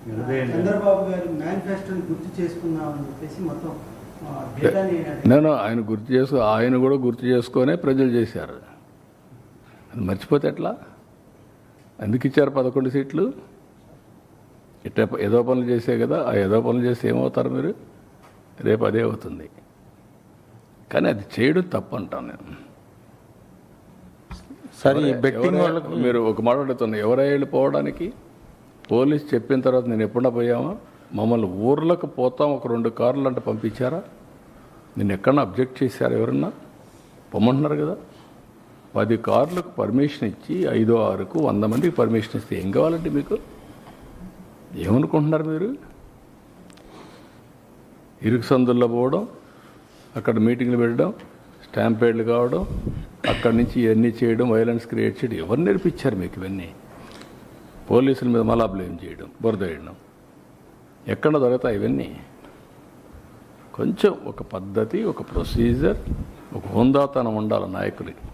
చంద్రబాబు గారు మేనిఫెస్టోని గుర్తు చేసుకున్నామని చెప్పేసి మొత్తం నేను ఆయన కూడా గుర్తు చేసుకొనే ప్రజలు చేశారు. అది మర్చిపోతే ఎట్లా? ఎందుకు ఇచ్చారు 11 సీట్లు? ఇట్లా ఏదో పనులు చేసే కదా. ఆ ఏదో పనులు చేస్తే ఏమవుతారు మీరు? రేపు అదే అవుతుంది. కానీ అది చేయడం తప్పు అంటాను నేను. సరే, బెట్టింగ్ వాళ్ళకి మీరు ఒక మాట అడుగుతున్నా, ఎవరై వెళ్ళిపోవడానికి? పోలీస్ చెప్పిన తర్వాత నేను ఎప్పుడన్నా పోయామా? మమ్మల్ని ఊర్లకు పోతాం ఒక 2 కార్లు అంటే పంపించారా? నేను ఎక్కడన్నా అబ్జెక్ట్ చేశారా? ఎవరన్నా పొమ్మంటున్నారు కదా. 10 కార్లకు పర్మిషన్ ఇచ్చి 5, 6కు 100 మందికి పర్మిషన్ ఇస్తే ఏం కావాలంటే మీకు? ఏమనుకుంటున్నారు మీరు? ఇరుకు సందుల్లో పోవడం, అక్కడ మీటింగ్లు పెట్టడం, స్టాంపేడ్లు కావడం, అక్కడి నుంచి ఇవన్నీ చేయడం, వైలెన్స్ క్రియేట్ చేయడం ఎవరు నేర్పించారు మీకు ఇవన్నీ? పోలీసుల మీద మళ్ళా బ్లేమ్ చేయడం, బురద వేయడం ఎక్కడ దొరుకుతాయి ఇవన్నీ? కొంచెం ఒక పద్ధతి, ఒక ప్రొసీజర్, ఒక హుందాతనం ఉండాలి నాయకులకి.